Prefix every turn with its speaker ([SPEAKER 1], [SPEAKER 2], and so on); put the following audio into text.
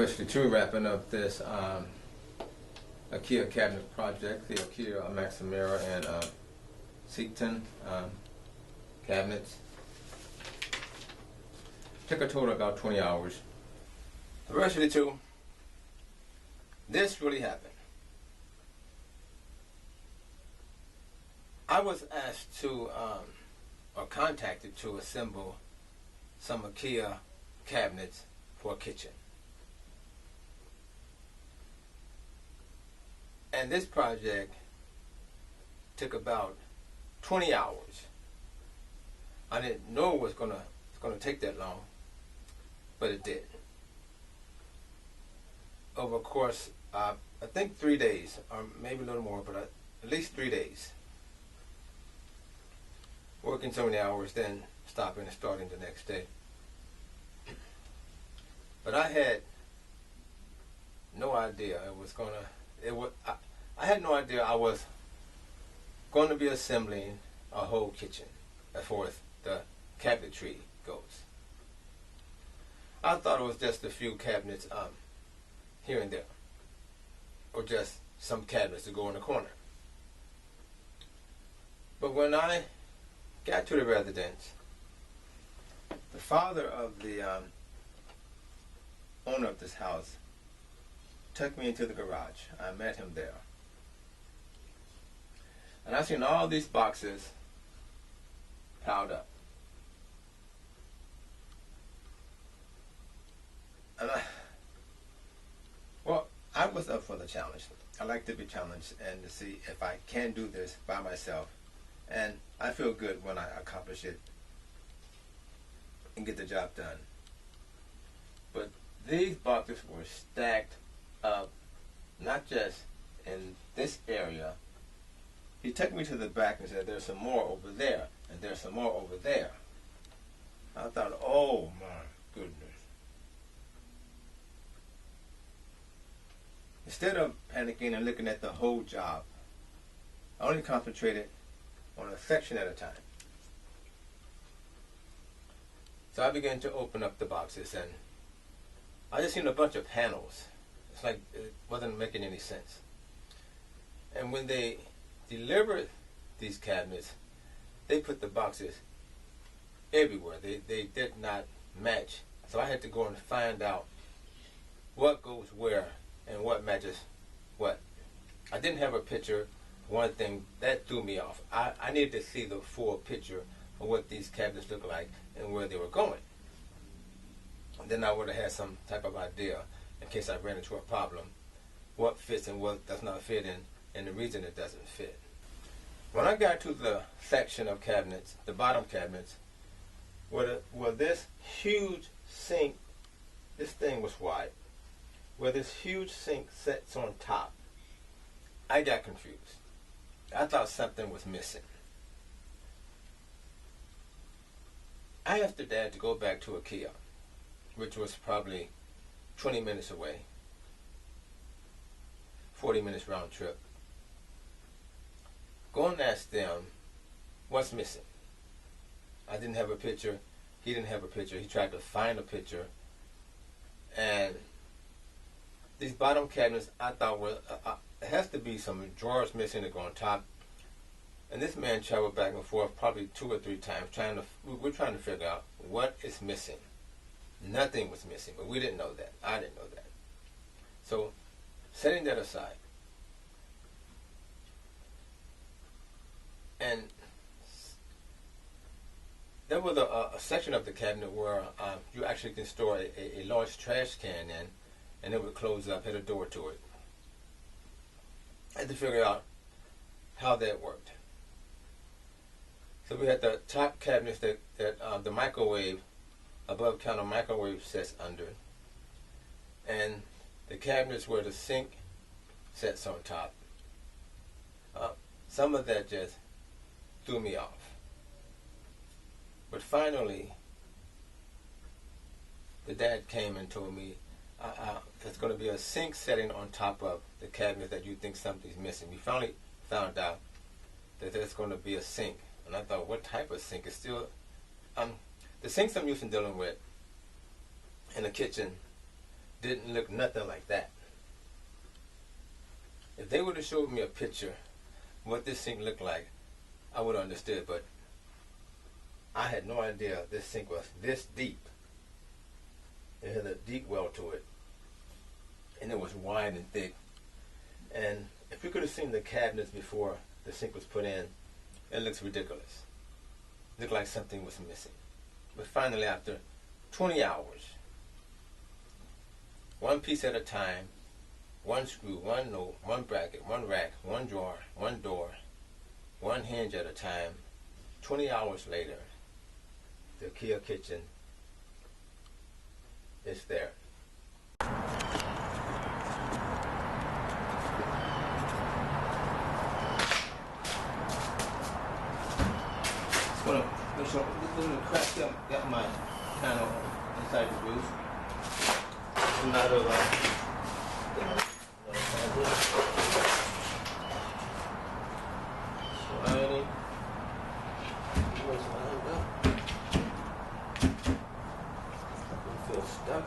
[SPEAKER 1] Basically, too, wrapping up this IKEA cabinet project, the IKEA Maximera and kicthen cabinets. Took a total of about 20 hours. The rest of the two, this really happened. I was asked to, or contacted to assemble some IKEA cabinets for a kitchen. And this project took about 20 hours. I didn't know it was gonna take that long, but it did. Over a course, I think 3 days, or maybe a little more, but at least 3 days. Working so many hours, then stopping and starting the next day. But I had no idea it was gonna. I had no idea I was going to be assembling a whole kitchen as far as the cabinetry goes. I thought it was just a few cabinets here and there, or just some cabinets to go in the corner. But when I got to the residence, the father of the owner of this house took me into the garage. I met him there. And I seen all these boxes piled up. And I was up for the challenge. I like to be challenged and to see if I can do this by myself. And I feel good when I accomplish it and get the job done. But these boxes were stacked up, not just in this area. He took me to the back and said, there's some more over there, and there's some more over there. I thought, oh my goodness. Instead of panicking and looking at the whole job, I only concentrated on a section at a time. So I began to open up the boxes, and I just seen a bunch of panels. It's like it wasn't making any sense. And when they delivered these cabinets, they put the boxes everywhere. They did not match. So I had to go and find out what goes where and what matches what. I didn't have a picture. One thing that threw me off. I needed to see the full picture of what these cabinets look like and where they were going. And then I would have had some type of idea in case I ran into a problem, what fits and what does not fit in, and the reason it doesn't fit. When I got to the section of cabinets, the bottom cabinets, where this huge sink, this thing was wide, where this huge sink sits on top, I got confused. I thought something was missing. I asked Dad to go back to IKEA, which was probably 20 minutes away, 40 minutes round trip. Go and ask them what's missing. I didn't have a picture. He didn't have a picture. He tried to find a picture. And these bottom cabinets, I thought were, it has to be some drawers missing that go on top. And this man traveled back and forth probably 2 or 3 times we're trying to figure out what is missing. Nothing was missing, but we didn't know that. I didn't know that. So, setting that aside, and there was a section of the cabinet where you actually can store a large trash can in, and it would close up, had a door to it. I had to figure out how that worked. So we had the top cabinets that the microwave, above counter microwave sits under, and the cabinets where the sink sits on top. Some of that just threw me off. But finally, the dad came and told me there's going to be a sink setting on top of the cabinet that you think something's missing. We finally found out that there's going to be a sink. And I thought, what type of sink? It's still, the sinks I'm used to dealing with in the kitchen didn't look nothing like that. If they would have showed me a picture of what this sink looked like, I would have understood, but I had no idea this sink was this deep. It had a deep well to it, and it was wide and thick. And if you could have seen the cabinets before the sink was put in, it looks ridiculous. It looked like something was missing. But finally, after 20 hours, one piece at a time, one screw, one nut, one bracket, one rack, one drawer, one door, one hinge at a time, 20 hours later, the IKEA kitchen is there. Just want to make sure this little crack got my panel inside the roof. It's a matter of sliding. It feels stuck.